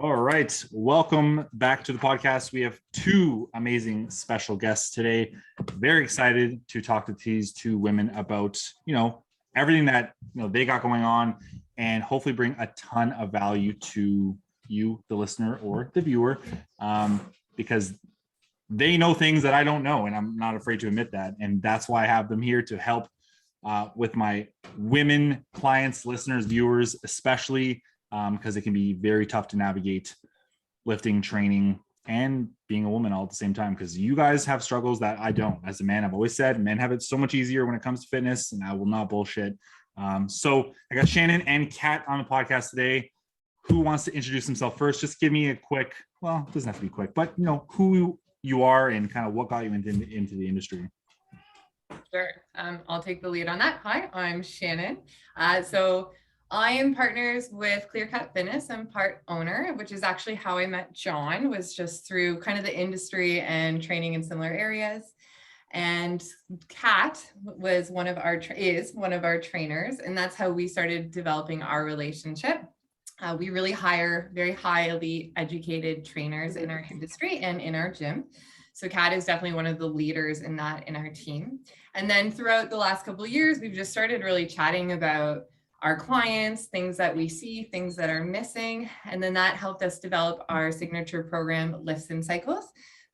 All right. Welcome back to the podcast. We have two amazing special guests today. Very excited to talk to these two women about, everything that, they got going on and hopefully bring a ton of value to you, the listener or the viewer, because they know things that I don't know, and I'm not afraid to admit that. And that's why I have them here to help with my women clients, listeners, viewers, especially because it can be very tough to navigate lifting, training, and being a woman all at the same time, because you guys have struggles that I don't. As a man, I've always said men have it so much easier when it comes to fitness, and I will not bullshit. So I got Shannon and Kat on the podcast today. Who wants to introduce himself first? Just give me a quick, well, it doesn't have to be quick, but who you are and kind of what got you into the industry. Sure. I'll take the lead on that. Hi, I'm Shannon. So I am partners with Clear Kat Fitness. I'm part owner, which is actually how I met John, was just through kind of the industry and training in similar areas. And Kat was is one of our trainers, and that's how we started developing our relationship. We really hire very highly educated trainers in our industry and in our gym. So Kat is definitely one of the leaders in that in our team. And then throughout the last couple of years, we've just started really chatting about our clients, things that we see, things that are missing. And then that helped us develop our signature program, Lifts and Cycles,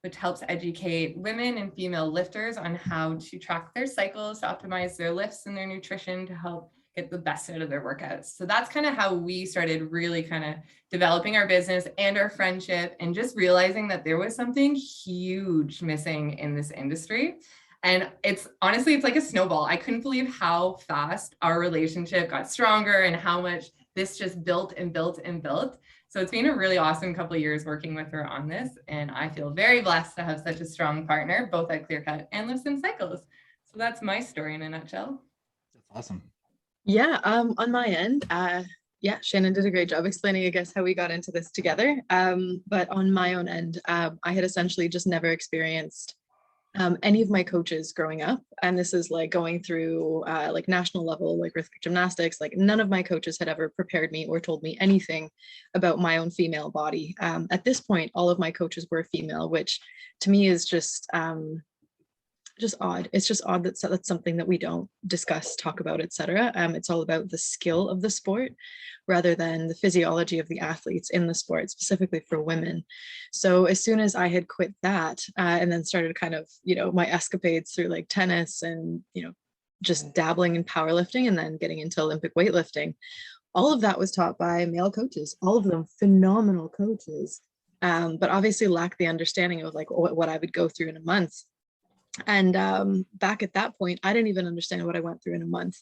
which helps educate women and female lifters on how to track their cycles, to optimize their lifts and their nutrition to help get the best out of their workouts. So that's kind of how we started really kind of developing our business and our friendship, and just realizing that there was something huge missing in this industry. And it's like a snowball. I couldn't believe how fast our relationship got stronger and how much this just built and built and built. So it's been a really awesome couple of years working with her on this. And I feel very blessed to have such a strong partner, both at Clear Kat and Lifts and Cycles. So that's my story in a nutshell. That's awesome. Yeah, on my end, Shannon did a great job explaining, I guess, how we got into this together. But on my own end, I had essentially just never experienced any of my coaches growing up. And this is like going through like national level, like rhythmic gymnastics. Like none of my coaches had ever prepared me or told me anything about my own female body. At this point, all of my coaches were female, which to me is just odd. It's just odd that that's something that we don't discuss, talk about, etc. It's all about the skill of the sport rather than the physiology of the athletes in the sport, specifically for women. So as soon as I had quit that and then started kind of, my escapades through like tennis and, just dabbling in powerlifting and then getting into Olympic weightlifting, all of that was taught by male coaches, all of them phenomenal coaches, but obviously lacked the understanding of like what I would go through in a month. And back at that point, I didn't even understand what I went through in a month.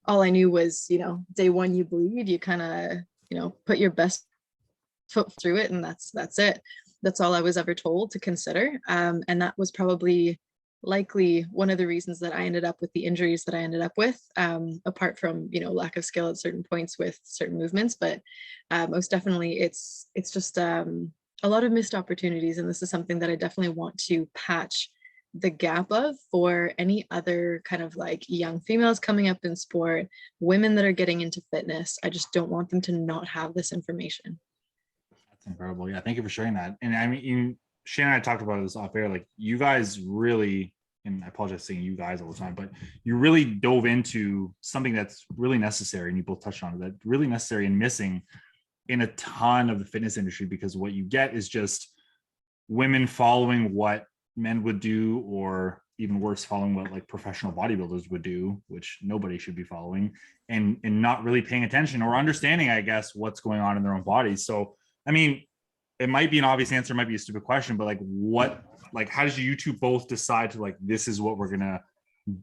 All I knew was, day one, you bleed, you kind of, put your best foot through it. And that's it. That's all I was ever told to consider. And that was probably likely one of the reasons that I ended up with the injuries that I ended up with, apart from, lack of skill at certain points with certain movements. But most definitely, it's just a lot of missed opportunities. And this is something that I definitely want to patch the gap of for any other kind of like young females coming up in sport, women that are getting into fitness. I just don't want them to not have this information. That's incredible. Yeah, thank you for sharing that. And I mean, Shannon and I talked about this off air, like you guys really, and I apologize for saying you guys all the time, but you really dove into something that's really necessary, and you both touched on it, that really necessary and missing in a ton of the fitness industry, because what you get is just women following what men would do, or even worse, following what like professional bodybuilders would do, which nobody should be following, and not really paying attention or understanding, I guess, what's going on in their own bodies. So, I mean, it might be an obvious answer, it might be a stupid question, but how did you two both decide to like, this is what we're gonna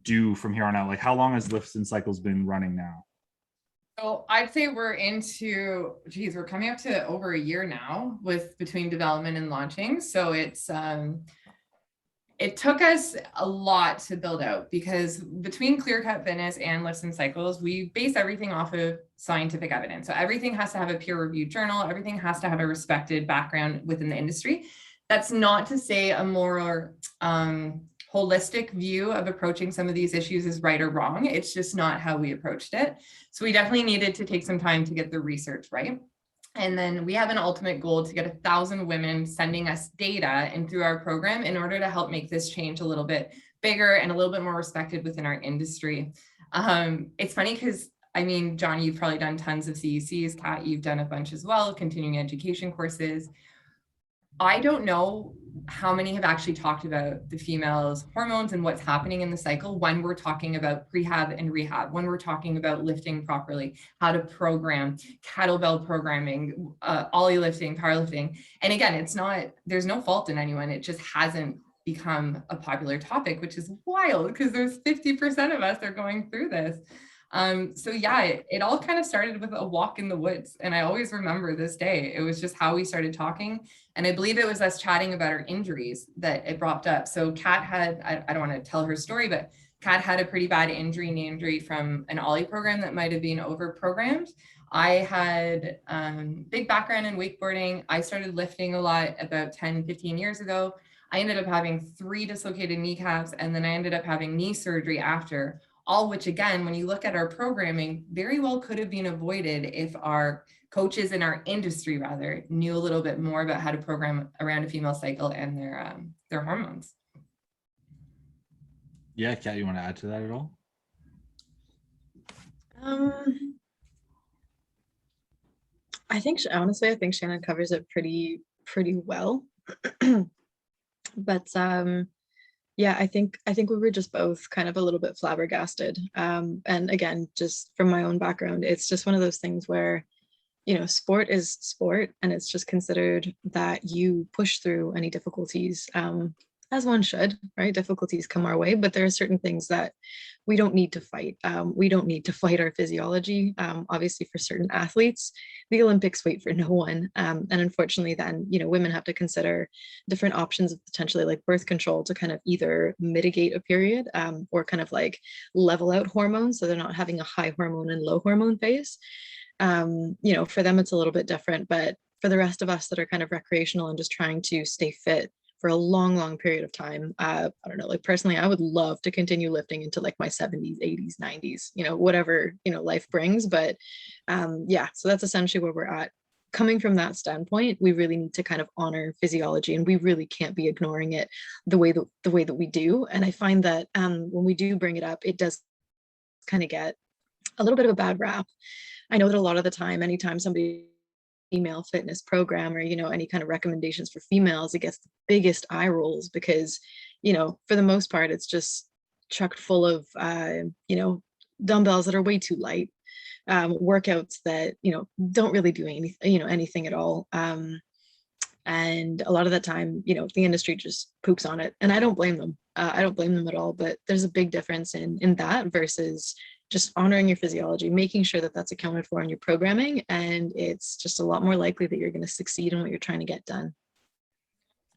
do from here on out? Like, how long has Lifts and Cycles been running now? So I'd say we're coming up to over a year now with between development and launching. So it took us a lot to build out, because between Clear Kat Fitness and Lifts and Cycles, we base everything off of scientific evidence. So everything has to have a peer-reviewed journal. Everything has to have a respected background within the industry. That's not to say a more holistic view of approaching some of these issues is right or wrong. It's just not how we approached it. So we definitely needed to take some time to get the research right. And then we have an ultimate goal to get 1,000 women sending us data and through our program in order to help make this change a little bit bigger and a little bit more respected within our industry. It's funny because, I mean, John, you've probably done tons of CECs. Kat, you've done a bunch as well, continuing education courses. I don't know how many have actually talked about the female's hormones and what's happening in the cycle when we're talking about prehab and rehab, when we're talking about lifting properly, how to program, kettlebell programming, ollie lifting, powerlifting. And again, it's not, there's no fault in anyone. It just hasn't become a popular topic, which is wild because there's 50% of us that are going through this. So yeah, it all kind of started with a walk in the woods. And I always remember this day. It was just how we started talking. And I believe it was us chatting about our injuries that it brought up. So Kat had, I don't want to tell her story, but Kat had a pretty bad knee injury from an ollie program that might've been over-programmed. I had big background in wakeboarding. I started lifting a lot about 10, 15 years ago. I ended up having 3 dislocated kneecaps, and then I ended up having knee surgery after. All which, again, when you look at our programming, very well could have been avoided if our coaches in our industry rather knew a little bit more about how to program around a female cycle and their hormones. Yeah, Kat, you want to add to that at all? I think honestly, I think Shannon covers it pretty well. But yeah, I think we were just both kind of a little bit flabbergasted. And again, just from my own background, it's just one of those things where, you know, sport is sport, and it's just considered that you push through any difficulties, as one should, right? Difficulties come our way, but there are certain things that we don't need to fight. We don't need to fight our physiology. Obviously, for certain athletes, the Olympics wait for no one. And unfortunately, then, you know, women have to consider different options of potentially like birth control to kind of either mitigate a period, or kind of like level out hormones so they're not having a high hormone and low hormone phase. You know, for them, it's a little bit different, but for the rest of us that are kind of recreational and just trying to stay fit for a long period of time, I don't know, like personally, I would love to continue lifting into like my 70s, 80s, 90s, you know, whatever, you know, life brings. But yeah, so that's essentially where we're at. Coming from that standpoint, we really need to kind of honor physiology, and we really can't be ignoring it the way that we do. And I find that when we do bring it up, it does kind of get a little bit of a bad rap. I know that a lot of the time, anytime somebody female fitness program or, you know, any kind of recommendations for females, it gets the biggest eye rolls because, you know, for the most part, it's just chucked full of, you know, dumbbells that are way too light, workouts that, you know, don't really do anything, you know, anything at all. And a lot of that time, you know, the industry just poops on it, and I don't blame them. I don't blame them at all, but there's a big difference in that versus just honoring your physiology, making sure that that's accounted for in your programming, and it's just a lot more likely that you're going to succeed in what you're trying to get done.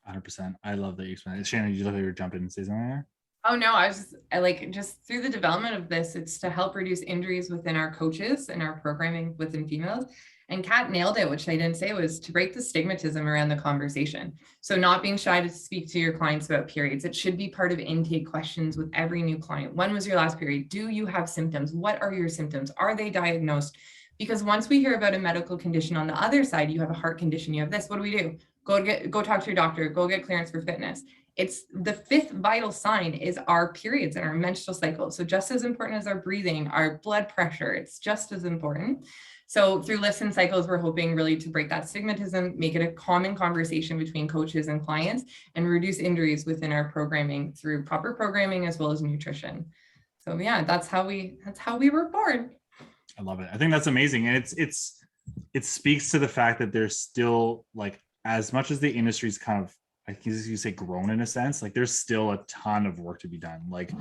100%. I love that you explained it. Shannon, did you look like you were jumping and say something there? Oh no, I like just through the development of this, it's to help reduce injuries within our coaches and our programming within females. And Kat nailed it, which I didn't say, was to break the stigmatism around the conversation. So not being shy to speak to your clients about periods. It should be part of intake questions with every new client. When was your last period? Do you have symptoms? What are your symptoms? Are they diagnosed? Because once we hear about a medical condition on the other side, you have a heart condition, you have this, what do? Go talk to your doctor, go get clearance for fitness. It's the 5th vital sign is our periods and our menstrual cycle. So just as important as our breathing, our blood pressure, it's just as important. So through lifts and cycles, we're hoping really to break that stigmatism, make it a common conversation between coaches and clients, and reduce injuries within our programming through proper programming as well as nutrition. So yeah, that's how we were born. I love it. I think that's amazing. And it speaks to the fact that there's still, like, as much as the industry's kind of, I think you say, grown in a sense, like there's still a ton of work to be done. Like,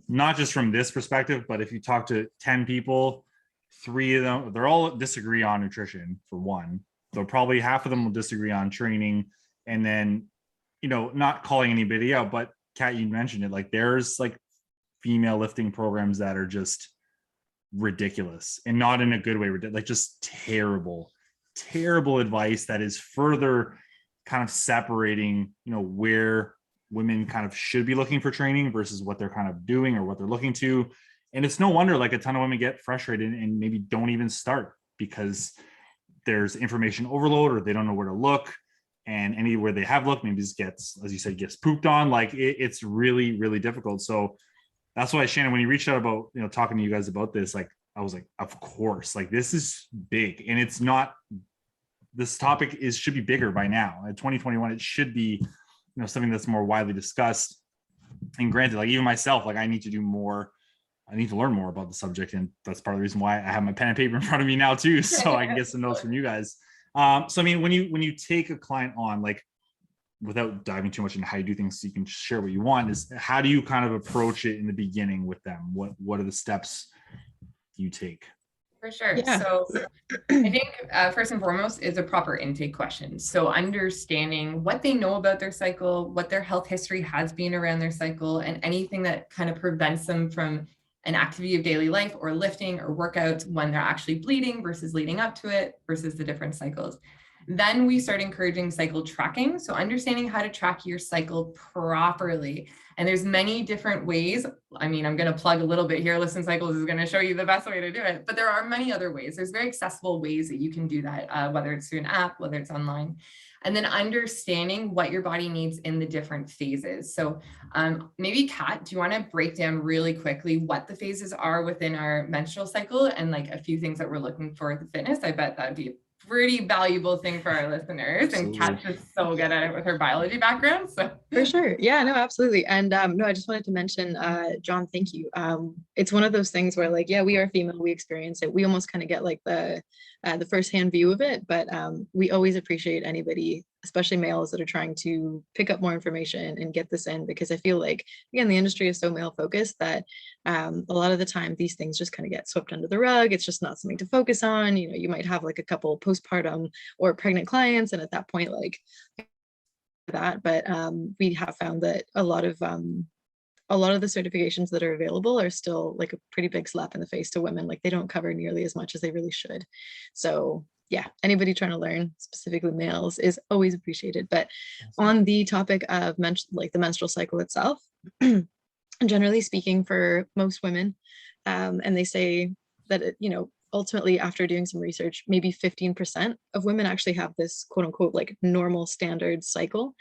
not just from this perspective, but if you talk to 10 people, 3 of them, they're all disagree on nutrition for one. So probably half of them will disagree on training. And then, you know, not calling anybody out, but Kat, you mentioned it, like there's like female lifting programs that are just ridiculous, and not in a good way, like just terrible advice that is further kind of separating, you know, where women kind of should be looking for training versus what they're kind of doing or what they're looking to. And it's no wonder like a ton of women get frustrated and maybe don't even start because there's information overload, or they don't know where to look, and anywhere they have looked, maybe just gets, as you said, gets pooped on. Like it's really, really difficult. So that's why, Shannon, when you reached out about, talking to you guys about this, like, I was like, of course, like this is big, and it's not, this topic should be bigger by now. In 2021, it should be, something that's more widely discussed. And granted, like even myself, like I need to do more. I need to learn more about the subject, and that's part of the reason why I have my pen and paper in front of me now too, so I can get some notes from you guys. So I mean, when you take a client on, like, without diving too much into how you do things, so you can share what you want, is how do you kind of approach it in the beginning with them? What are the steps you take? For sure. Yeah. So I think first and foremost is a proper intake question. So understanding what they know about their cycle, what their health history has been around their cycle, and anything that kind of prevents them from an activity of daily life or lifting or workouts when they're actually bleeding versus leading up to it versus the different cycles. Then we start encouraging cycle tracking. So understanding how to track your cycle properly. And there's many different ways. I mean, I'm going to plug a little bit here. Listen Cycles is going to show you the best way to do it, but there are many other ways. There's very accessible ways that you can do that, whether it's through an app, whether it's online. And then understanding what your body needs in the different phases. So maybe Kat, do you want to break down really quickly what the phases are within our menstrual cycle and like a few things that we're looking for with the fitness? I bet that'd be pretty valuable thing for our listeners. Absolutely. And Kat's just so good at it with her biology background. So For sure. Yeah, no, absolutely. And no, I just wanted to mention, John, thank you. It's one of those things where, like, yeah, we are female, we experience it. We almost kind of get like the firsthand view of it, but we always appreciate anybody, especially males, that are trying to pick up more information and get this in, because I feel like, again, the industry is so male focused that a lot of the time these things just kind of get swept under the rug. It's just not something to focus on. You might have like a couple postpartum or pregnant clients, and at that point, like that, but we have found that a lot of the certifications that are available are still like a pretty big slap in the face to women. Like they don't cover nearly as much as they really should. So yeah, anybody trying to learn, specifically males, is always appreciated. But on the topic of the menstrual cycle itself, generally speaking, for most women, and they say that ultimately, after doing some research, maybe 15% of women actually have this quote unquote like normal standard cycle.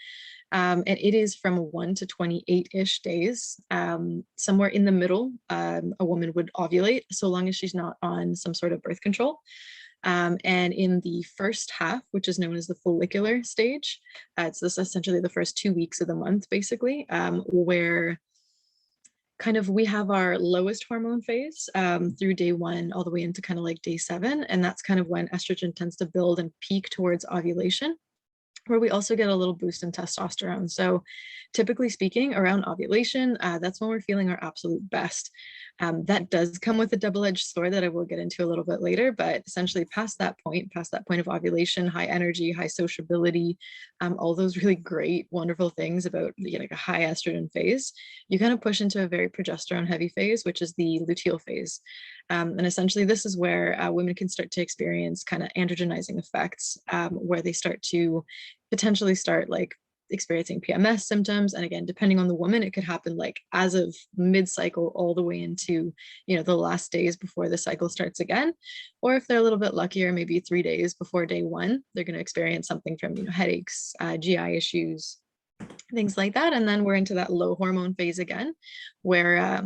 And it is from 1 to 28-ish days. Somewhere in the middle, a woman would ovulate, so long as she's not on some sort of birth control. And in the first half, which is known as the follicular stage, it's this essentially the first 2 weeks of the month, basically, where kind of we have our lowest hormone phase through day 1 all the way into kind of like day 7. And that's kind of when estrogen tends to build and peak towards ovulation, where we also get a little boost in testosterone. So typically speaking, around ovulation, that's when we're feeling our absolute best. That does come with a double-edged sword that I will get into a little bit later, but essentially past that point of ovulation, high energy, high sociability, all those really great, wonderful things about like a high estrogen phase, you kind of push into a very progesterone heavy phase, which is the luteal phase. And essentially this is where women can start to experience kind of androgenizing effects, where they start to potentially start like experiencing PMS symptoms. And again, depending on the woman, it could happen like as of mid-cycle all the way into, the last days before the cycle starts again. Or if they're a little bit luckier, maybe 3 days before day 1, they're going to experience something from, headaches, GI issues, things like that. And then we're into that low hormone phase again, where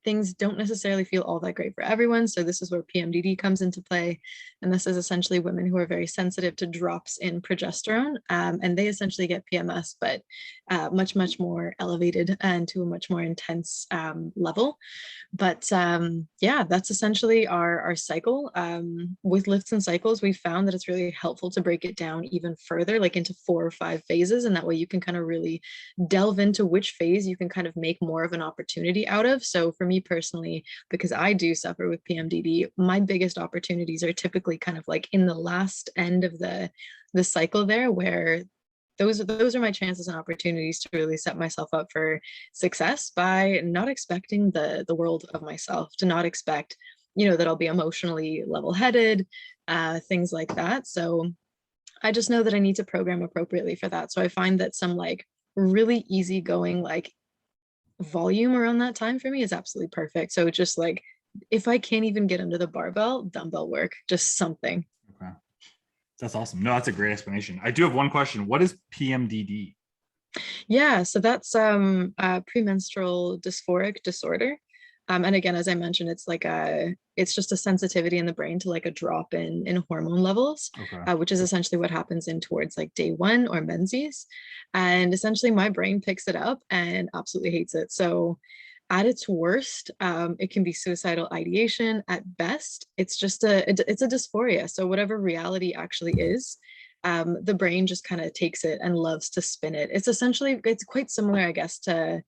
things don't necessarily feel all that great for everyone. So this is where PMDD comes into play. And this is essentially women who are very sensitive to drops in progesterone. And they essentially get PMS, but much, much more elevated and to a much more intense level. But yeah, that's essentially our cycle. With lifts and cycles, we found that it's really helpful to break it down even further, like into 4 or 5 phases. And that way you can kind of really delve into which phase you can kind of make more of an opportunity out of. So for me personally, because I do suffer with PMDD, my biggest opportunities are typically kind of like in the last end of the cycle there, where those are my chances and opportunities to really set myself up for success by not expecting the world of myself, to not expect, that I'll be emotionally level-headed, things like that. So I just know that I need to program appropriately for that. So I find that some like really easygoing like volume around that time for me is absolutely perfect. So just like if I can't even get under the barbell, dumbbell work, just something. That's awesome. No, that's a great explanation. I do have one question. What is PMDD? Yeah, so that's premenstrual dysphoric disorder. And again, as I mentioned, it's just a sensitivity in the brain to like a drop in hormone levels, Okay. which is essentially what happens in towards like day one or menses. And essentially my brain picks it up and absolutely hates it. So at its worst, it can be suicidal ideation. At best, it's a dysphoria. So whatever reality actually is, the brain just kind of takes it and loves to spin it. It's quite similar, I guess, to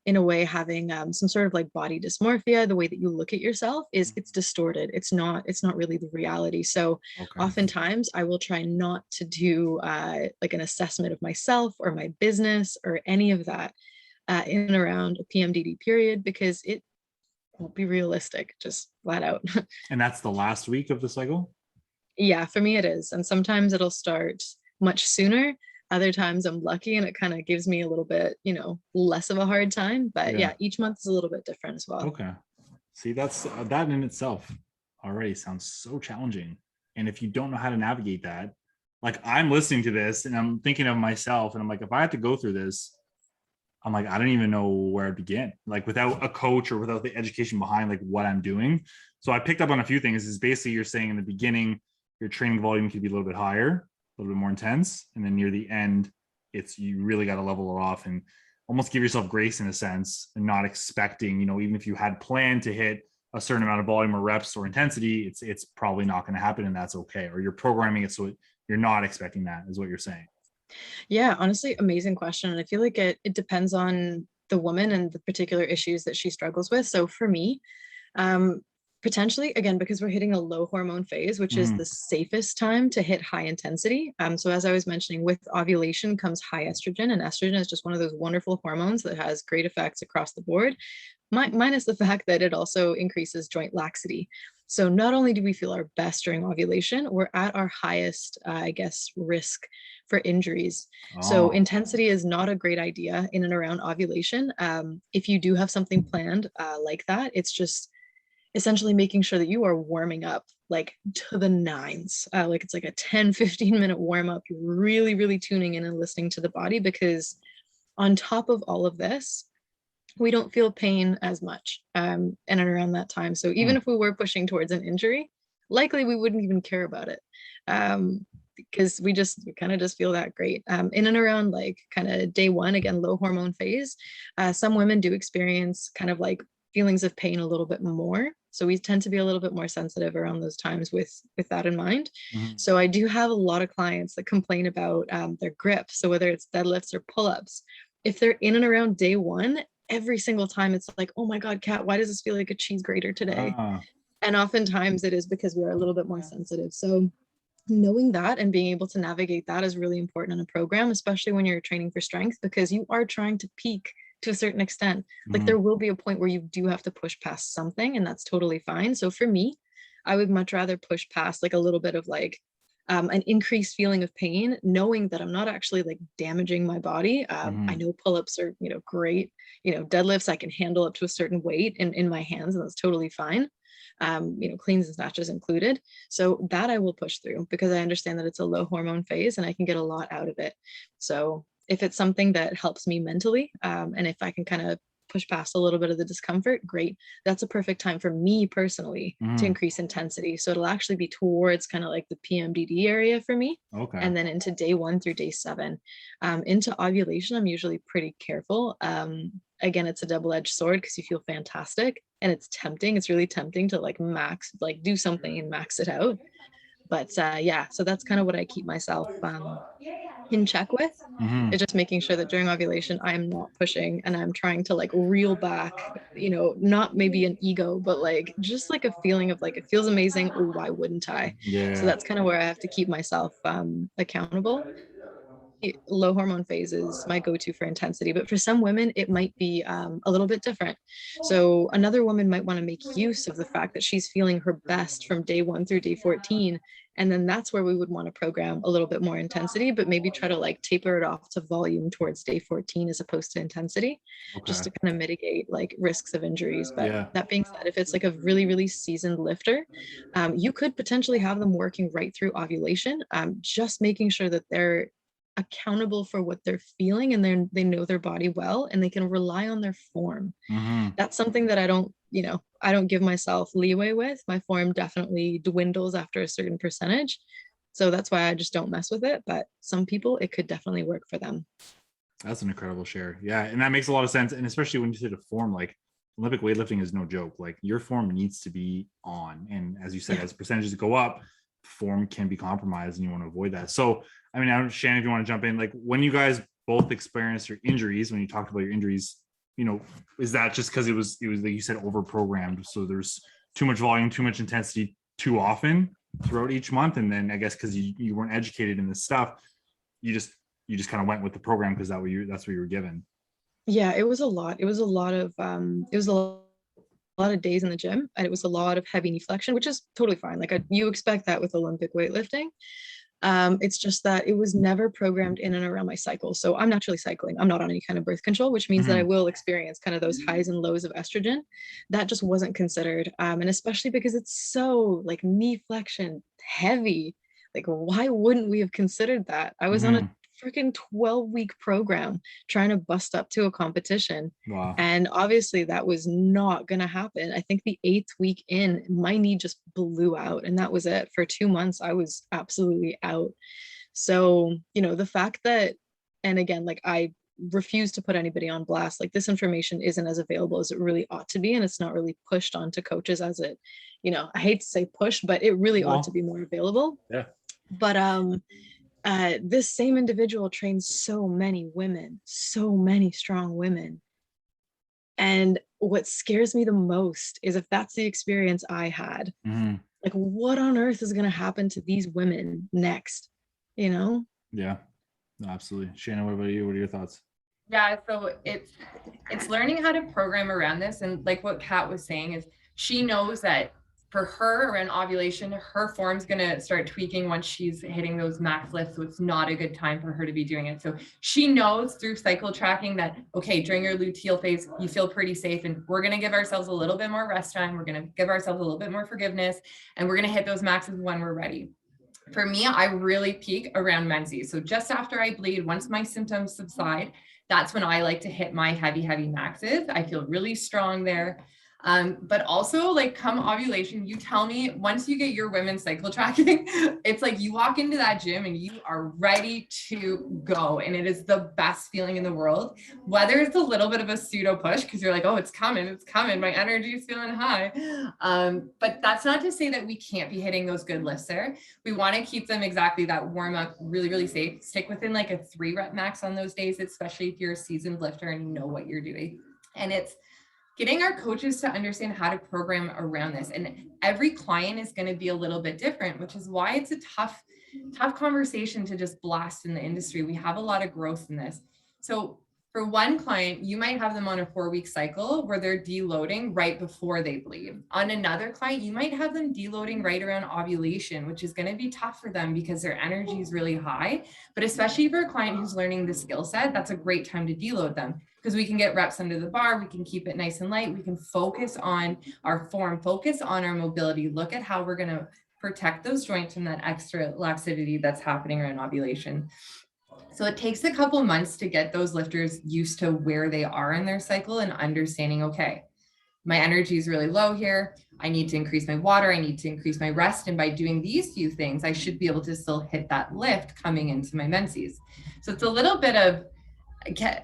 in a way having some sort of like body dysmorphia. The way that you look at yourself is it's distorted. It's not really the reality. So Okay. oftentimes I will try not to do like an assessment of myself or my business or any of that in and around a PMDD period, because it won't be realistic, just flat out. And that's the last week of the cycle? Yeah, for me it is. And sometimes it'll start much sooner. Other times I'm lucky and it kind of gives me a little bit, less of a hard time. But yeah, each month is a little bit different as well. Okay. See, that's that in itself already sounds so challenging. And if you don't know how to navigate that, like I'm listening to this and I'm thinking of myself and I'm like, if I had to go through this, I'm like, I don't even know where to begin, like without a coach or without the education behind like what I'm doing. So I picked up on a few things. Is basically you're saying in the beginning, your training volume could be a little bit higher, a little bit more intense. And then near the end, you really got to level it off and almost give yourself grace in a sense and not expecting, even if you had planned to hit a certain amount of volume or reps or intensity, it's probably not going to happen and that's okay. Or you're programming it so you're not expecting that is what you're saying. Yeah, honestly, amazing question. And I feel like it depends on the woman and the particular issues that she struggles with. So for me, um, potentially, again, because we're hitting a low hormone phase, which is the safest time to hit high intensity. So as I was mentioning, with ovulation comes high estrogen, and estrogen is just one of those wonderful hormones that has great effects across the board, minus the fact that it also increases joint laxity. So not only do we feel our best during ovulation, we're at our highest, I guess, risk for injuries. So intensity is not a great idea in and around ovulation. If you do have something planned like that, it's just essentially making sure that you are warming up like to the nines. Like it's like a 10-15 minute warm up. You're really, really tuning in and listening to the body, because on top of all of this, we don't feel pain as much in and around that time. So even if we were pushing towards an injury, likely we wouldn't even care about it, because we kind of just feel that great. In and around like kind of day one, again, low hormone phase, some women do experience kind of like feelings of pain a little bit more. So we tend to be a little bit more sensitive around those times with that in mind. So I do have a lot of clients that complain about their grip. So whether it's deadlifts or pull-ups, if they're in and around day one, every single time it's like, oh my God, Kat, why does this feel like a cheese grater today? And oftentimes it is because we are a little bit more sensitive. So knowing that and being able to navigate that is really important in a program, especially when you're training for strength, because you are trying to peak to a certain extent. Like there will be a point where you do have to push past something, and that's totally fine. So for me, I would much rather push past like a little bit of like an increased feeling of pain, knowing that I'm not actually like damaging my body. I know pull-ups are, great, deadlifts, I can handle up to a certain weight in my hands, and that's totally fine. Cleans and snatches included. So that I will push through because I understand that it's a low hormone phase and I can get a lot out of it. So if it's something that helps me mentally, and if I can kind of push past a little bit of the discomfort, great. That's a perfect time for me personally to increase intensity. So it'll actually be towards kind of like the PMDD area for me. Okay. And then into day 1 through day 7. Into ovulation, I'm usually pretty careful. Again, it's a double-edged sword because you feel fantastic and it's tempting. It's really tempting to like do something and max it out. But yeah, so that's kind of what I keep myself in check with. It's just making sure that during ovulation, I'm not pushing and I'm trying to like reel back, not maybe an ego, but like just like a feeling of like, it feels amazing. Why wouldn't I? Yeah. So that's kind of where I have to keep myself accountable. low hormone phase is my go-to for intensity, but for some women, it might be a little bit different. So another woman might want to make use of the fact that she's feeling her best from day 1 through day 14. And then that's where we would want to program a little bit more intensity, but maybe try to like taper it off to volume towards day 14 as opposed to intensity, just to kind of mitigate like risks of injuries. But that being said, if it's like a really, really seasoned lifter, you could potentially have them working right through ovulation, just making sure that they're accountable for what they're feeling and they know their body well and they can rely on their form. That's something that I don't give myself leeway with. My form definitely dwindles after a certain percentage, so that's why I just don't mess with it. But some people, it could definitely work for them. That's an incredible share. Yeah, and that makes a lot of sense. And especially when you say the form, like Olympic weightlifting is no joke. Like your form needs to be on, and as you said, as percentages go up, form can be compromised, and you want to avoid that. So I mean, Shannon, if you want to jump in, like when you guys both experienced your injuries, when you talked about your injuries, is that just because it was like you said, over programmed, so there's too much volume, too much intensity too often throughout each month? And then I guess because you weren't educated in this stuff, you just kind of went with the program because that's what you were given. Yeah, it was a lot of days in the gym, and it was a lot of heavy knee flexion, which is totally fine. Like you expect that with Olympic weightlifting. It's just that it was never programmed in and around my cycle. So I'm naturally cycling. I'm not on any kind of birth control, which means that I will experience kind of those highs and lows of estrogen. That just wasn't considered. And especially because it's so like knee flexion heavy. Like, why wouldn't we have considered that? I was on a freaking 12-week program trying to bust up to a competition. Wow. And obviously that was not going to happen. I think the 8th week in, my knee just blew out, and that was it. For 2 months, I was absolutely out. So, the fact that, and again, like I refuse to put anybody on blast. Like this information isn't as available as it really ought to be. And it's not really pushed onto coaches as it, I hate to say push, but it really ought to be more available. Yeah. But, this same individual trains so many women, so many strong women. And what scares me the most is if that's the experience I had, like what on earth is going to happen to these women next, Yeah, no, absolutely. Shannon, what about you? What are your thoughts? Yeah, so it's learning how to program around this. And like what Kat was saying is she knows that for her around ovulation, her form's going to start tweaking once she's hitting those max lifts. So it's not a good time for her to be doing it. So she knows through cycle tracking that, okay, during your luteal phase, you feel pretty safe, and we're going to give ourselves a little bit more rest time. We're going to give ourselves a little bit more forgiveness, and we're going to hit those maxes when we're ready. For me, I really peak around menses. So just after I bleed, once my symptoms subside, that's when I like to hit my heavy maxes. I feel really strong there. But also like come ovulation, you tell me once you get your women's cycle tracking, it's like you walk into that gym and you are ready to go. And it is the best feeling in the world, whether it's a little bit of a pseudo push because you're like, oh, it's coming. My energy is feeling high. But that's not to say that we can't be hitting those good lifts there. We want to keep them exactly that warm up, really, really safe. Stick within like a 3-rep max on those days, especially if you're a seasoned lifter and you know what you're doing. And it's getting our coaches to understand how to program around this. And every client is going to be a little bit different, which is why it's a tough conversation to just blast in the industry. We have a lot of growth in this. So for one client, you might have them on a 4-week cycle where they're deloading right before they bleed. On another client, you might have them deloading right around ovulation, which is going to be tough for them because their energy is really high. But especially for a client who's learning the skill set, that's a great time to deload them, because we can get reps under the bar. We can keep it nice and light. We can focus on our form, focus on our mobility, look at how we're going to protect those joints from that extra laxity that's happening around ovulation. So it takes a couple months to get those lifters used to where they are in their cycle and understanding, okay, my energy is really low here. I need to increase my water. I need to increase my rest. And by doing these few things, I should be able to still hit that lift coming into my menses. So it's a little bit of,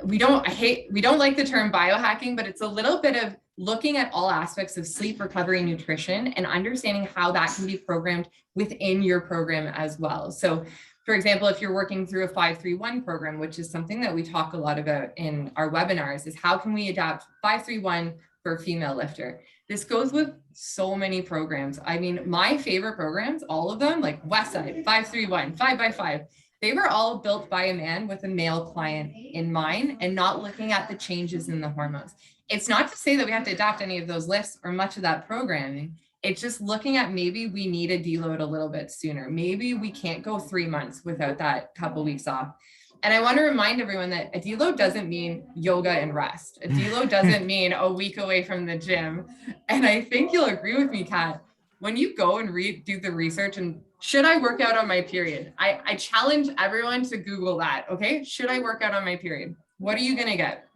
we don't like the term biohacking, but it's a little bit of looking at all aspects of sleep, recovery, nutrition, and understanding how that can be programmed within your program as well. So for example, if you're working through a 5-3-1 program, which is something that we talk a lot about in our webinars, is how can we adapt 5-3-1 for a female lifter? This goes with so many programs. I mean, my favorite programs, all of them, like Westside, 5-3-1, 5x5, they were all built by a man with a male client in mind and not looking at the changes in the hormones. It's not to say that we have to adapt any of those lifts or much of that programming. It's just looking at maybe we need to deload a little bit sooner. Maybe we can't go 3 months without that couple weeks off. And I want to remind everyone that a deload doesn't mean yoga and rest. A deload doesn't mean a week away from the gym. And I think you'll agree with me, Kat, when you go and do the research and should I work out on my period? I challenge everyone to Google that, okay? Should I work out on my period? What are you gonna get?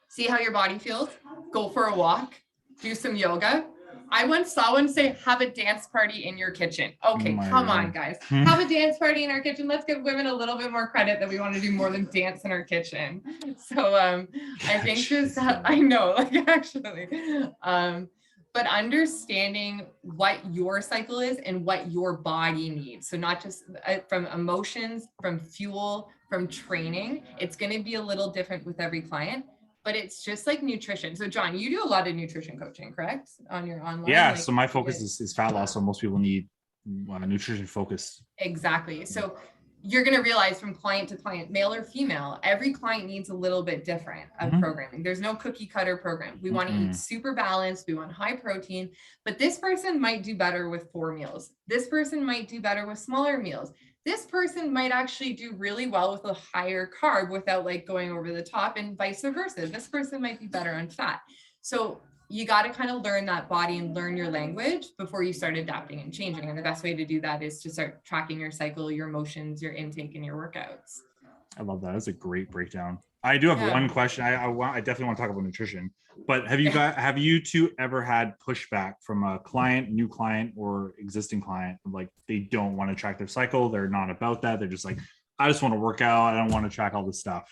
See how your body feels? Go for a walk, do some yoga. I once saw one say, have a dance party in your kitchen. Okay, come on, guys. Have a dance party in our kitchen. Let's give women a little bit more credit that we want to do more than dance in our kitchen. So I think just, I know, like actually. But understanding what your cycle is and what your body needs. So not just from emotions, from fuel, from training, it's going to be a little different with every client, but it's just like nutrition. So John, you do a lot of nutrition coaching, correct? On your online? Yeah. Like, so my focus is fat loss. So most people need nutrition focused. Exactly. So you're going to realize from client to client, male or female, every client needs a little bit different of programming. There's no cookie cutter program. We want to eat super balanced. We want high protein, but this person might do better with 4 meals. This person might do better with smaller meals. This person might actually do really well with a higher carb without like going over the top, and vice versa. This person might be better on fat. So you got to kind of learn that body and learn your language before you start adapting and changing. And the best way to do that is to start tracking your cycle, your emotions, your intake, and your workouts. I love that. That's a great breakdown. I do have one question. I definitely want to talk about nutrition, but have you two ever had pushback from a client, new client, or existing client? Like they don't want to track their cycle. They're not about that. They're just like, I just want to work out. I don't want to track all this stuff.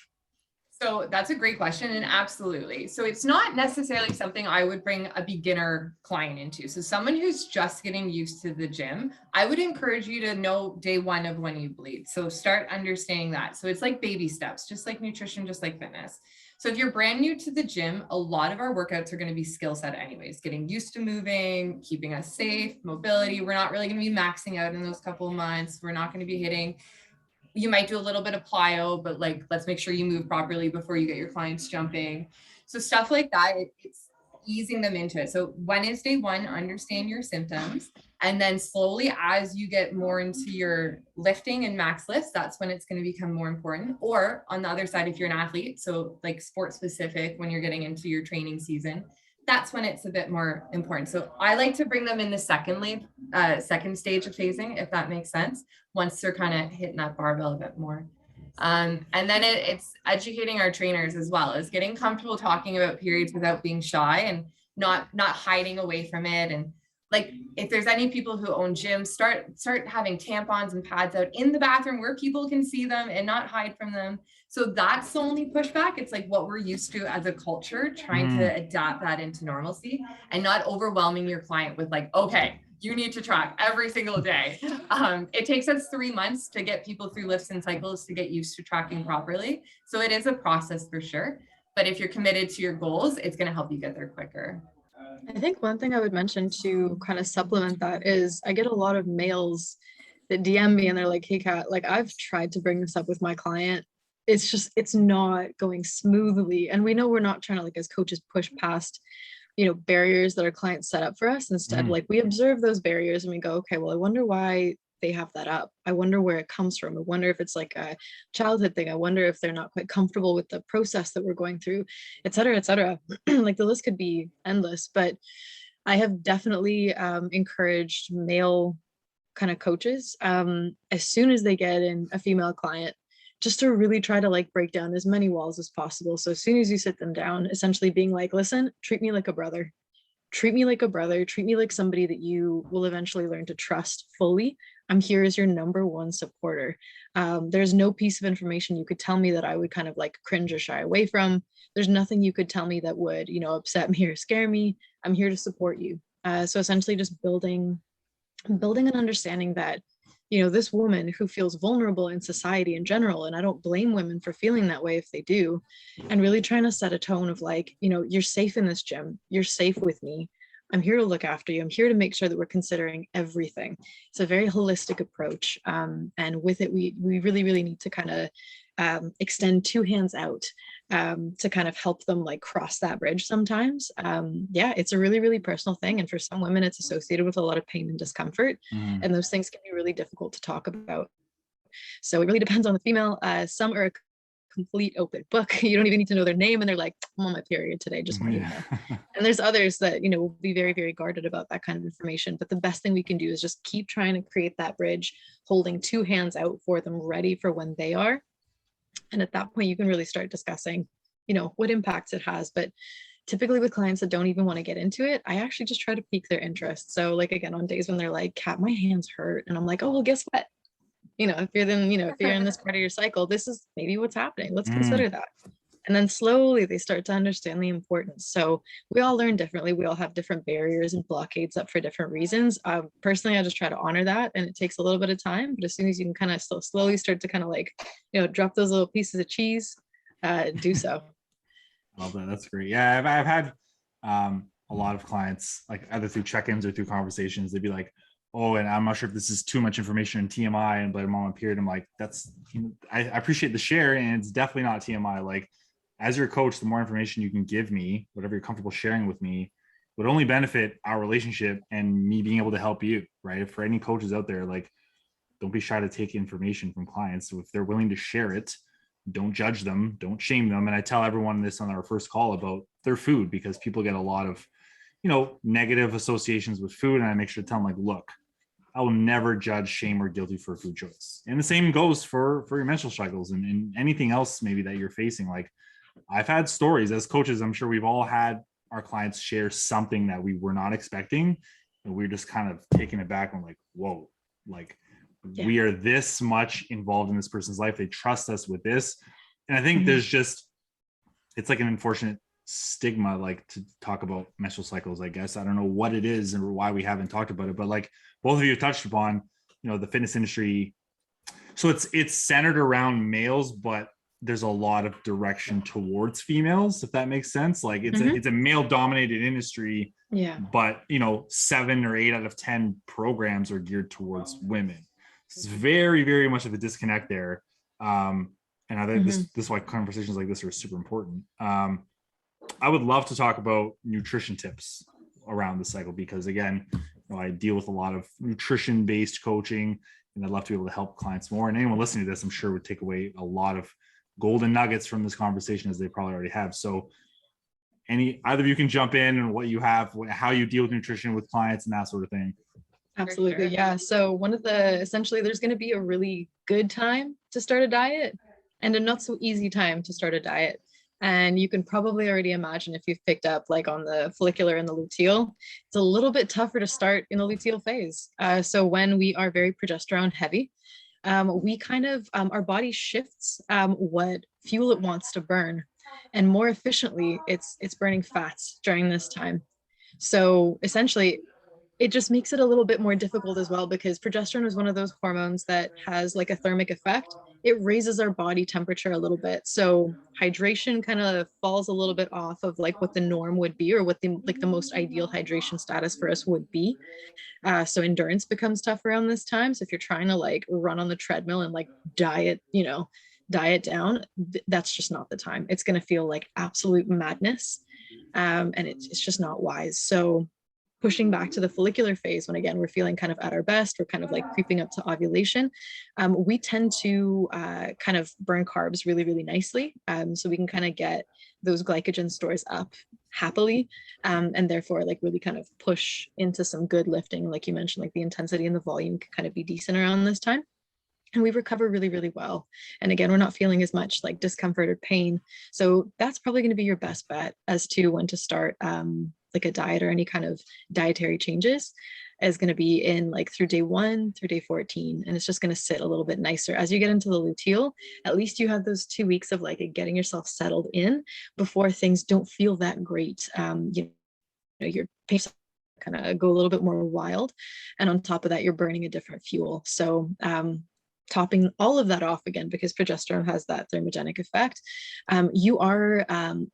So that's a great question. And absolutely. So it's not necessarily something I would bring a beginner client into. So someone who's just getting used to the gym, I would encourage you to know day 1 of when you bleed. So start understanding that. So it's like baby steps, just like nutrition, just like fitness. So if you're brand new to the gym, a lot of our workouts are going to be skill set anyways, getting used to moving, keeping us safe, mobility. We're not really going to be maxing out in those couple of months. We're not going to be hitting. You might do a little bit of plyo, but like, let's make sure you move properly before you get your clients jumping. So stuff like that, it's easing them into it. So when is day 1, understand your symptoms. And then slowly, as you get more into your lifting and max lifts, that's when it's going to become more important. Or on the other side, if you're an athlete, so like sport specific, when you're getting into your training season, that's when it's a bit more important. So I like to bring them in the second stage of phasing, if that makes sense, once they're kind of hitting that barbell a bit more. And then it's educating our trainers as well, as getting comfortable talking about periods without being shy and not hiding away from it. And like, if there's any people who own gyms, start having tampons and pads out in the bathroom where people can see them and not hide from them. So that's the only pushback. It's like what we're used to as a culture, trying to adapt that into normalcy and not overwhelming your client with like, okay, you need to track every single day. It takes us 3 months to get people through lifts and cycles to get used to tracking properly. So it is a process for sure. But if you're committed to your goals, it's going to help you get there quicker. I think one thing I would mention to kind of supplement that is I get a lot of males that DM me and they're like, hey, Kat, like I've tried to bring this up with my client. It's not going smoothly. And we know we're not trying to, like, as coaches, push past, barriers that our clients set up for us. Instead, like we observe those barriers and we go, okay, well, I wonder why they have that up. I wonder where it comes from. I wonder if it's like a childhood thing. I wonder if they're not quite comfortable with the process that we're going through, et cetera, et cetera. Like the list could be endless, but I have definitely encouraged male kind of coaches as soon as they get in a female client, just to really try to like break down as many walls as possible. So as soon as you sit them down, essentially being like, listen, treat me like a brother. Treat me like a brother. Treat me like somebody that you will eventually learn to trust fully. I'm here as your number 1 supporter. There's no piece of information you could tell me that I would kind of like cringe or shy away from. There's nothing you could tell me that would, upset me or scare me. I'm here to support you. So essentially just building an understanding that, this woman who feels vulnerable in society in general, and I don't blame women for feeling that way if they do, and really trying to set a tone of like, you're safe in this gym, you're safe with me. I'm here to look after you. I'm here to make sure that we're considering everything. It's a very holistic approach. And with it, we really, really need to kind of extend two hands out to kind of help them like cross that bridge sometimes. Yeah, it's a really, really personal thing. And for some women, it's associated with a lot of pain and discomfort. Mhm. And those things can be really difficult to talk about. So it really depends on the female. Some are a complete open book. You don't even need to know their name, and they're like, I'm on my period today, just want you to know. And there's others that, you know, will be very, very guarded about that kind of information. But the best thing we can do is just keep trying to create that bridge, holding two hands out for them, ready for when they are. And at that point, you can really start discussing, you know, what impacts it has. But typically with clients that don't even want to get into it, I actually just try to pique their interest. So like, again, on days when they're like, Kat, my hands hurt. And I'm like, oh, well, guess what? You know, if you're then, you know, if you're in this part of your cycle, this is maybe what's happening. Let's consider that. And then slowly they start to understand the importance. So we all learn differently. We all have different barriers and blockades up for different reasons. Personally, I just try to honor that, and it takes a little bit of time. But as soon as you can kind of slowly start to kind of like, you know, drop those little pieces of cheese, do so. Love that. That's great. Yeah, I've had a lot of clients, like either through check-ins or through conversations, they'd be like, oh, and I'm not sure if this is too much information in TMI, and but I'm on a period. I'm like, that's, you know, I appreciate the share, and it's definitely not TMI. Like, as your coach, the more information you can give me, whatever you're comfortable sharing with me, would only benefit our relationship and me being able to help you, right? For any coaches out there, like, don't be shy to take information from clients. So if they're willing to share it, don't judge them, don't shame them. And I tell everyone this on our first call about their food, because people get a lot of, you know, negative associations with food. And I make sure to tell them, like, look, I will never judge, shame, or guilty for a food choice. And the same goes for your menstrual cycles and anything else maybe that you're facing. Like, I've had stories as coaches, I'm sure we've all had our clients share something that we were not expecting. And we're just kind of taken aback and like, whoa, like, we are this much involved in this person's life. They trust us with this. And I think there's just, it's like an unfortunate stigma, like, to talk about menstrual cycles, I guess. I don't know what it is and why we haven't talked about it, but like both of you touched upon, you know, the fitness industry. So it's centered around males, but there's a lot of direction towards females, if that makes sense. Like, it's a male dominated industry. Yeah. But, you know, 7 or 8 out of 10 programs are geared towards women. It's very, very much of a disconnect there. And I think this is why conversations like this are super important. I would love to talk about nutrition tips around the cycle, because again, you know, I deal with a lot of nutrition based coaching, and I'd love to be able to help clients more. And anyone listening to this, I'm sure would take away a lot of golden nuggets from this conversation, as they probably already have. So either of you can jump in and what you have, how you deal with nutrition with clients and that sort of thing. Absolutely. Yeah. So essentially there's going to be a really good time to start a diet and a not so easy time to start a diet. And you can probably already imagine, if you've picked up like on the follicular and the luteal, it's a little bit tougher to start in the luteal phase. So when we are very progesterone heavy, we kind of, our body shifts what fuel it wants to burn. And more efficiently, it's burning fats during this time. So essentially, it just makes it a little bit more difficult as well, because progesterone is one of those hormones that has like a thermic effect. It raises our body temperature a little bit. So hydration kind of falls a little bit off of like what the norm would be, or what the most ideal hydration status for us would be. So endurance becomes tough around this time. So if you're trying to like run on the treadmill and like diet down, that's just not the time. It's going to feel like absolute madness. And it's just not wise. So pushing back to the follicular phase, when again we're feeling kind of at our best, we're kind of like creeping up to ovulation, we tend to kind of burn carbs really, really nicely. So we can kind of get those glycogen stores up happily, and therefore like really kind of push into some good lifting. Like you mentioned, like the intensity and the volume can kind of be decent around this time. And we recover really, really well. And again, we're not feeling as much like discomfort or pain. So that's probably going to be your best bet as to when to start like a diet or any kind of dietary changes, is going to be in like through day 1 through day 14. And it's just going to sit a little bit nicer. As you get into the luteal, at least you have those 2 weeks of like getting yourself settled in before things don't feel that great. Your pace kind of go a little bit more wild. And on top of that, you're burning a different fuel. So topping all of that off again, because progesterone has that thermogenic effect, you are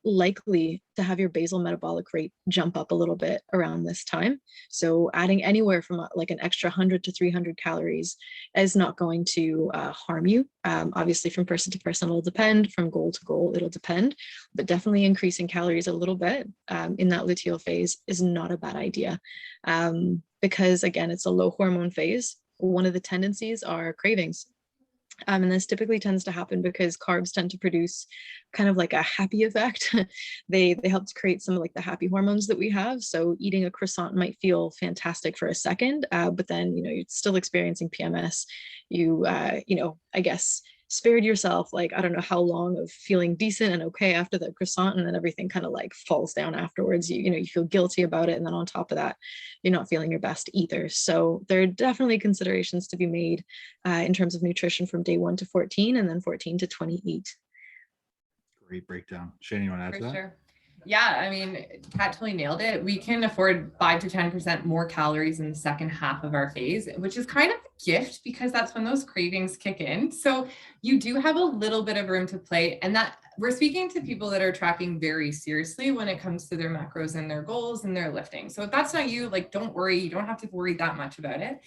likely to have your basal metabolic rate jump up a little bit around this time. So adding anywhere from like an extra 100 to 300 calories is not going to harm you. Obviously, from person to person, it'll depend. From goal to goal, it'll depend. But definitely increasing calories a little bit in that luteal phase is not a bad idea, because again, it's a low hormone phase. One of the tendencies are cravings. And this typically tends to happen because carbs tend to produce kind of like a happy effect. They help to create some of like the happy hormones that we have. So eating a croissant might feel fantastic for a second, but then, you're still experiencing PMS. I guess spared yourself, like, I don't know how long of feeling decent and okay after the croissant, and then everything kind of like falls down afterwards. You feel guilty about it, and then on top of that, you're not feeling your best either. So there are definitely considerations to be made in terms of nutrition from day 1 to 14, and then 14 to 28. Great breakdown. Shannon, you want to add For to that? sure. Yeah, I mean, Kat totally nailed it. We can afford 5 to 10% more calories in the second half of our phase, which is kind of a gift because that's when those cravings kick in. So you do have a little bit of room to play, and that we're speaking to people that are tracking very seriously when it comes to their macros and their goals and their lifting. So if that's not you, like, don't worry, you don't have to worry that much about it.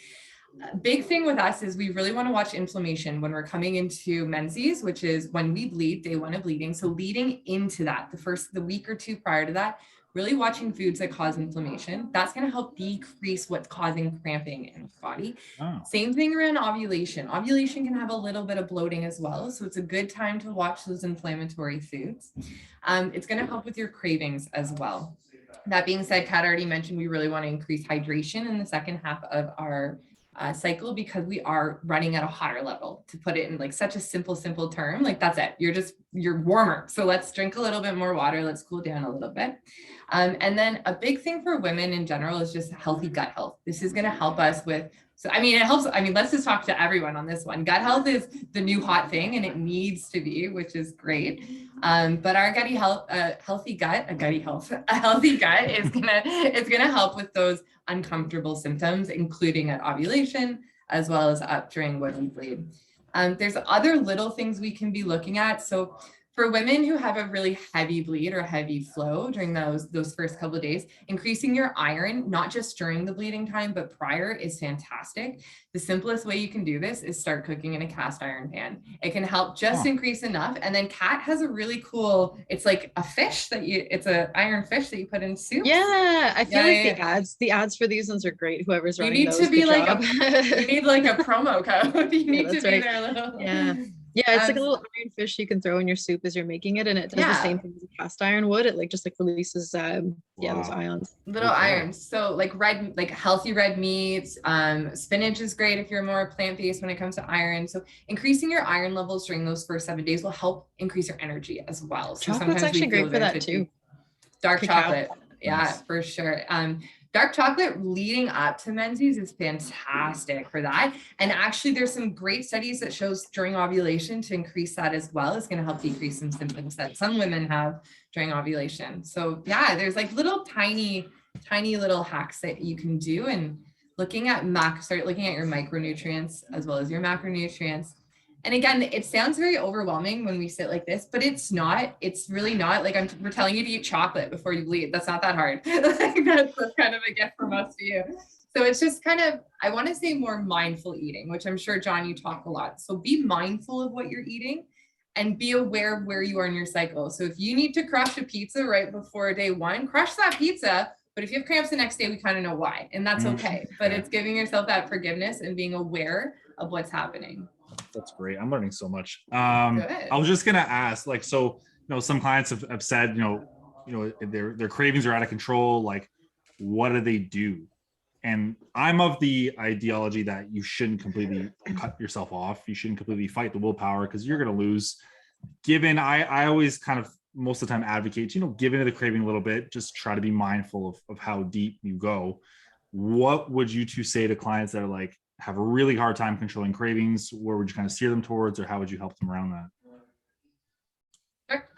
Big thing with us is we really want to watch inflammation when we're coming into menses, which is when we bleed, day 1 of bleeding. So leading into that, the week or 2 prior to that, really watching foods that cause inflammation. That's going to help decrease what's causing cramping in the body. Oh. Same thing around ovulation. Ovulation can have a little bit of bloating as well. So it's a good time to watch those inflammatory foods. It's going to help with your cravings as well. That being said, Kat already mentioned we really want to increase hydration in the second half of our cycle, because we are running at a hotter level. To put it in like such a simple term, like that's it. You're warmer. So let's drink a little bit more water. Let's cool down a little bit. And then a big thing for women in general is just healthy gut health. This is going to help us with, it helps. Let's just talk to everyone on this one. Gut health is the new hot thing, and it needs to be, which is great. But our a healthy gut is gonna help with those uncomfortable symptoms, including at ovulation, as well as up during when we bleed. There's other little things we can be looking at. So for women who have a really heavy bleed or heavy flow during those first couple of days, increasing your iron, not just during the bleeding time, but prior, is fantastic. The simplest way you can do this is start cooking in a cast iron pan. It can help just increase enough. And then Kat has a really cool, it's like a fish it's an iron fish that you put in soup. Yeah, I feel the ads for these ones are great. Whoever's running those, you need like a promo code. You need to be there a little. Yeah, it's like a little iron fish you can throw in your soup as you're making it, and it does the same thing as a cast iron would. It just releases those ions. Little irons. So like healthy red meats, spinach is great if you're more plant-based when it comes to iron. So increasing your iron levels during those first 7 days will help increase your energy as well. So Chocolate's actually great for that too. Dark chocolate. Yeah, Nice. for sure. Dark chocolate leading up to menses is fantastic for that. And actually there's some great studies that shows during ovulation to increase that as well is going to help decrease some symptoms that some women have during ovulation. So yeah, there's like little tiny little hacks that you can do, and start looking at your micronutrients as well as your macronutrients. And again, it sounds very overwhelming when we sit like this, but it's not. It's really not. Like we're telling you to eat chocolate before you bleed. That's not that hard. That's kind of a gift from us to you. So it's just kind of, I want to say more mindful eating, which I'm sure, John, you talk a lot. So be mindful of what you're eating and be aware of where you are in your cycle. So if you need to crush a pizza right before day 1, crush that pizza. But if you have cramps the next day, we kind of know why, and that's okay. But it's giving yourself that forgiveness and being aware of what's happening. That's great. I'm learning so much. I was just gonna ask, some clients have said, their cravings are out of control. Like, what do they do? And I'm of the ideology that you shouldn't completely cut yourself off. You shouldn't completely fight the willpower, because you're gonna lose. I always kind of most of the time advocate, give into the craving a little bit. Just try to be mindful of how deep you go. What would you two say to clients that are have a really hard time controlling cravings? Where would you kind of steer them towards, or how would you help them around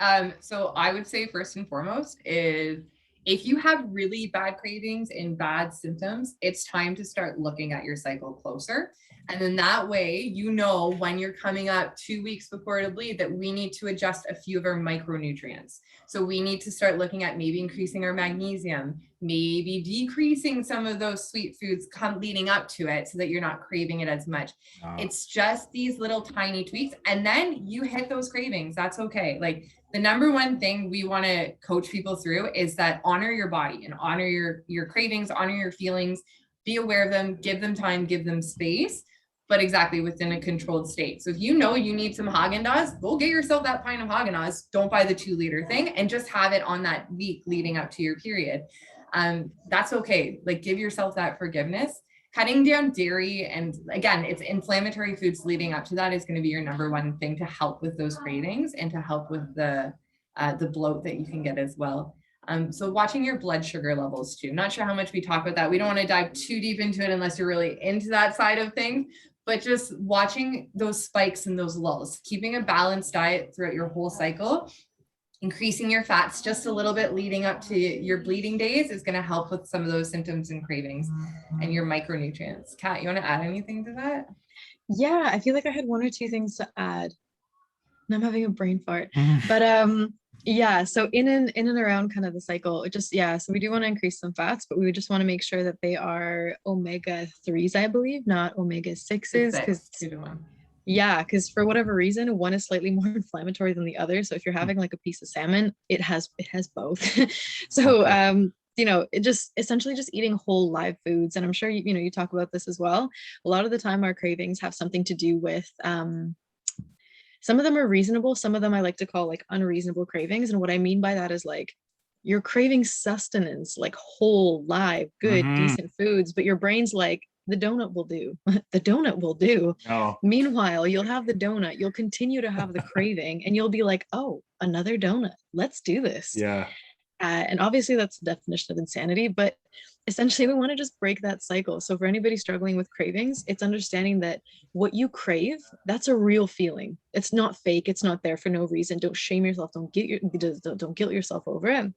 that? So I would say first and foremost is If you have really bad cravings and bad symptoms, it's time to start looking at your cycle closer. And then that way, you know, when you're coming up 2 weeks before to bleed, that we need to adjust a few of our micronutrients. So we need to start looking at maybe increasing our magnesium, maybe decreasing some of those sweet foods leading up to it so that you're not craving it as much. It's just these little tiny tweaks. And then you hit those cravings. That's okay. Like, the number one thing we want to coach people through is that honor your body and honor your cravings, honor your feelings, be aware of them, give them time, give them space, but exactly within a controlled state. So if you know you need some Haagen-Dazs, go get yourself that pint of Haagen-Dazs. Don't buy the 2-liter thing and just have it on that week leading up to your period. That's okay. Like, give yourself that forgiveness. Cutting down dairy, and again, it's inflammatory foods leading up to that is going to be your number one thing to help with those cravings and to help with the bloat that you can get as well. So watching your blood sugar levels too. Not sure how much we talk about that. We don't want to dive too deep into it unless you're really into that side of things, but just watching those spikes and those lulls, keeping a balanced diet throughout your whole cycle, increasing your fats just a little bit leading up to your bleeding days is going to help with some of those symptoms and cravings and your micronutrients. Kat, you want to add anything to that? Yeah, I feel like I had 1 or 2 things to add. And I'm having a brain fart. But yeah, so in and around kind of the cycle, it just, yeah, so we do want to increase some fats, but we just want to make sure that they are omega-3s, I believe, not omega-6s, because 2 to 1. yeah, because for whatever reason, one is slightly more inflammatory than the other. So if you're having like a piece of salmon, it has both. So Okay. you know, it just essentially just eating whole live foods. And I'm sure you know, you talk about this as well. A lot of the time our cravings have something to do with some of them are reasonable, some of them I like to call like unreasonable cravings. And what I mean by that is like you're craving sustenance, like whole, live, good, decent foods, but your brain's like, the donut will do. The donut will do. Oh, Meanwhile, you'll have the donut, you'll continue to have the craving, and you'll be like, oh, another donut. Let's do this. yeah. And obviously, that's the definition of insanity, but essentially, we want to just break that cycle. So, for anybody struggling with cravings, it's understanding that what you crave, that's a real feeling. It's not fake. It's not there for no reason. Don't shame yourself. Don't guilt yourself over it.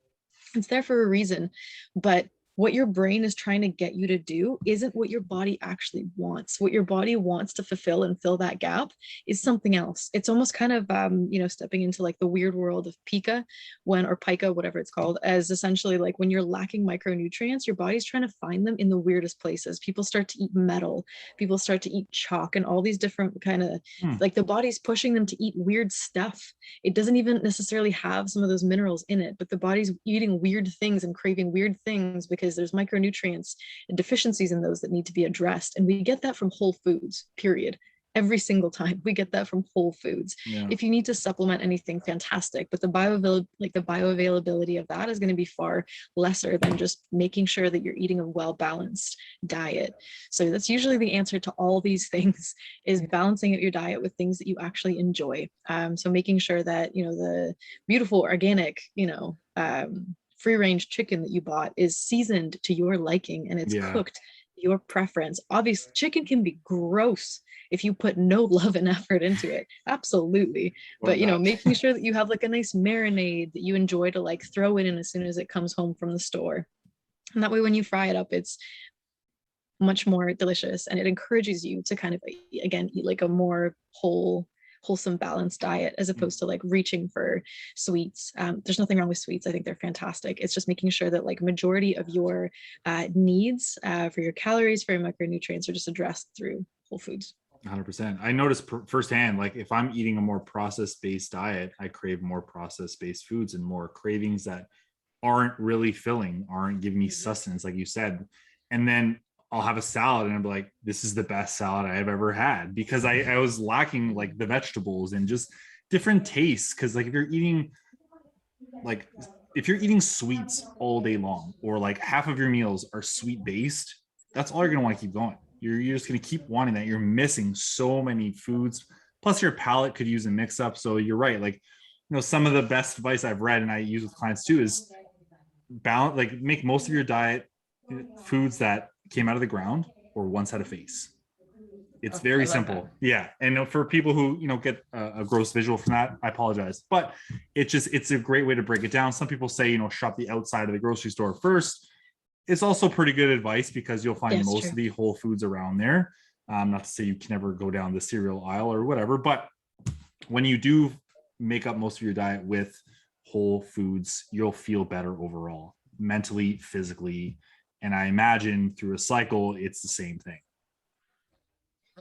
It's there for a reason. But what your brain is trying to get you to do isn't what your body actually wants. What your body wants to fulfill and fill that gap is something else. It's almost kind of, you know, stepping into like the weird world of pica or pica, whatever it's called, as essentially like when you're lacking micronutrients, your body's trying to find them in the weirdest places. People start to eat metal, people start to eat chalk and all these different kind of like the body's pushing them to eat weird stuff. It doesn't even necessarily have some of those minerals in it, but the body's eating weird things and craving weird things because there's micronutrients and deficiencies in those that need to be addressed. And we get that from whole foods, period. Every single time we get that from whole foods. Yeah. If you need to supplement anything, fantastic, but the bioavailability of that is going to be far lesser than just making sure that you're eating a well-balanced diet. So that's usually the answer to all these things, is balancing out your diet with things that you actually enjoy. So making sure that, you know, the beautiful organic, you know, free range chicken that you bought is seasoned to your liking and it's cooked your preference. Obviously, chicken can be gross if you put no love and effort into it. Absolutely. But, you know, making sure that you have like a nice marinade that you enjoy to like throw it in as soon as it comes home from the store. And that way, when you fry it up, it's much more delicious and it encourages you to kind of, again, eat like a more wholesome, balanced diet as opposed to like reaching for sweets. There's nothing wrong with sweets. I think they're fantastic. It's just making sure that like majority of your needs for your calories, for your micronutrients are just addressed through whole foods. 100%. I noticed firsthand, like if I'm eating a more process-based diet, I crave more process-based foods and more cravings that aren't really filling, aren't giving me sustenance, like you said. And then I'll have a salad and I'm like, this is the best salad I've ever had, because I was lacking like the vegetables and just different tastes. Cause like if you're eating sweets all day long, or like half of your meals are sweet based, that's all you're going to want to keep going. You're just going to keep wanting that. You're missing so many foods. Plus your palate could use a mix up. So you're right. Like, you know, some of the best advice I've read and I use with clients too is balance, like make most of your diet foods that came out of the ground or once had a face. It's Oh, I very love simple. that. Yeah. And for people who, get a gross visual from that, I apologize. But it's a great way to break it down. Some people say, shop the outside of the grocery store first. It's also pretty good advice because you'll find Yes, most true. of the whole foods around there. Not to say you can never go down the cereal aisle or whatever, but when you do make up most of your diet with whole foods, you'll feel better overall, mentally, physically. And I imagine through a cycle, it's the same thing.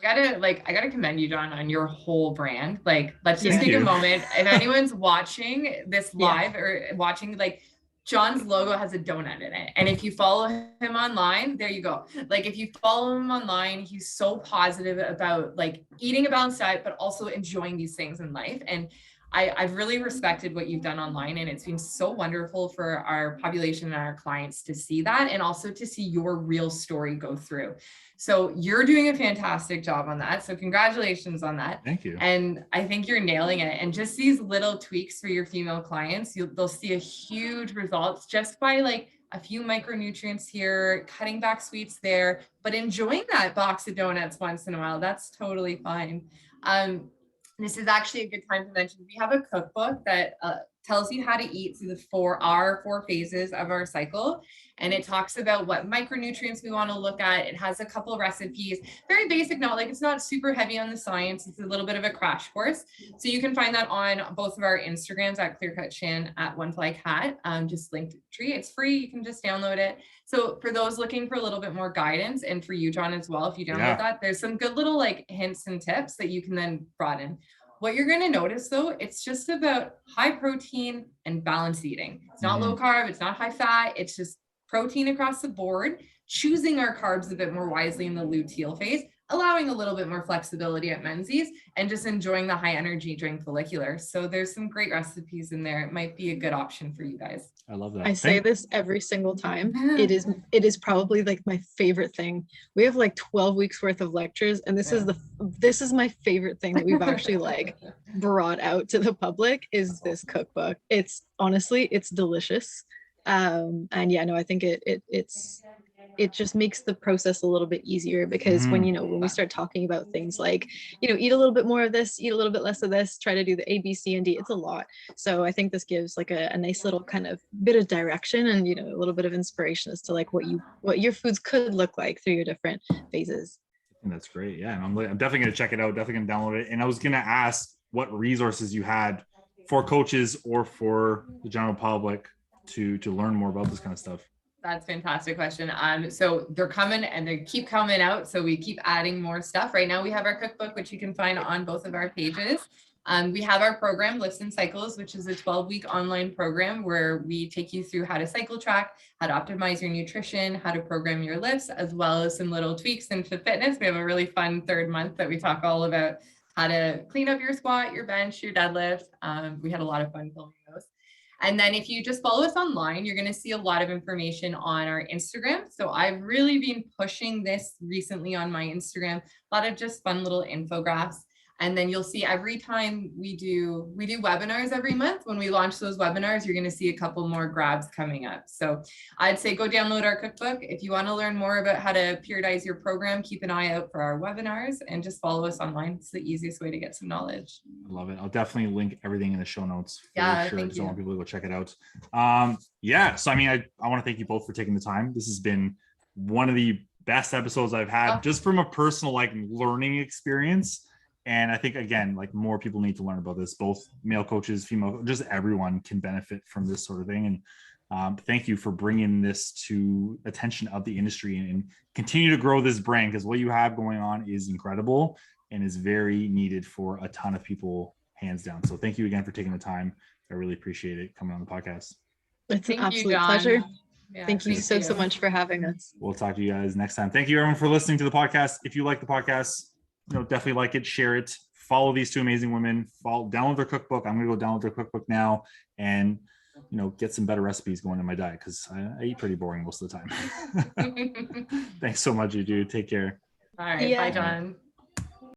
I gotta commend you, John, on your whole brand. Like, let's just Yeah. take a moment. If anyone's watching this Yeah. live or watching, like, John's logo has a donut in it. And if you follow him online, there you go. Like, if you follow him online, he's so positive about like eating a balanced diet, but also enjoying these things in life. And I've really respected what you've done online, and it's been so wonderful for our population and our clients to see that, and also to see your real story go through. So you're doing a fantastic job on that. So congratulations on that. Thank you. And I think you're nailing it. And just these little tweaks for your female clients, they'll see a huge results just by like a few micronutrients here, cutting back sweets there, but enjoying that box of donuts once in a while. That's totally fine. This is actually a good time to mention, we have a cookbook that tells you how to eat through our four phases of our cycle. And it talks about what micronutrients we want to look at. It has a couple recipes, very basic note, like it's not super heavy on the science. It's a little bit of a crash course. So you can find that on both of our Instagrams at clearcutshan at oneflycat, just linked tree. It's free. You can just download it. So for those looking for a little bit more guidance, and for you, John, as well, if you download that, there's some good little like hints and tips that you can then broaden. What you're going to notice though, it's just about high protein and balanced eating. It's not low carb, it's not high fat, it's just protein across the board, choosing our carbs a bit more wisely in the luteal phase, allowing a little bit more flexibility at menses, and just enjoying the high energy drink follicular. So there's some great recipes in there. It might be a good option for you guys. I love that. I say this every single time. It is probably like my favorite thing. We have like 12 weeks worth of lectures, and this is my favorite thing that we've actually like brought out to the public is this cookbook. It's honestly, it's delicious. And yeah, no, I think it just makes the process a little bit easier, because when we start talking about things like, eat a little bit more of this, eat a little bit less of this, try to do the A, B, C, and D, it's a lot. So I think this gives like a nice little kind of bit of direction and, a little bit of inspiration as to like what your foods could look like through your different phases. That's great. Yeah. And I'm definitely going to check it out. Definitely going to download it. And I was going to ask what resources you had for coaches or for the general public to learn more about this kind of stuff. That's a fantastic question. So they're coming and they keep coming out. So we keep adding more stuff. Right now we have our cookbook, which you can find on both of our pages. We have our program, Lifts and Cycles, which is a 12-week online program where we take you through how to cycle track, how to optimize your nutrition, how to program your lifts, as well as some little tweaks into fitness. We have a really fun third month that we talk all about how to clean up your squat, your bench, your deadlift. We had a lot of fun filming those. And then if you just follow us online, you're going to see a lot of information on our Instagram. So I've really been pushing this recently on my Instagram, a lot of just fun little infographics. And then you'll see every time we do webinars every month. When we launch those webinars, you're going to see a couple more grabs coming up. So I'd say go download our cookbook. If you want to learn more about how to periodize your program, keep an eye out for our webinars and just follow us online. It's the easiest way to get some knowledge. I love it. I'll definitely link everything in the show notes for sure, because I want people to go check it out. So I mean, I want to thank you both for taking the time. This has been one of the best episodes I've had, just from a personal like learning experience. And I think, again, like more people need to learn about this, both male coaches, female, just everyone can benefit from this sort of thing. And thank you for bringing this to attention of the industry and continue to grow this brand, because what you have going on is incredible and is very needed for a ton of people, hands down. So thank you again for taking the time. I really appreciate it coming on the podcast. It's an absolute pleasure. Yeah, thank you so much for having us. We'll talk to you guys next time. Thank you everyone for listening to the podcast. If you like the podcast, definitely like it, share it, follow these two amazing women, download their cookbook. I'm going to go download their cookbook now and, get some better recipes going in my diet, because I eat pretty boring most of the time. Thanks so much, you dude. Take care. All right. Bye, John.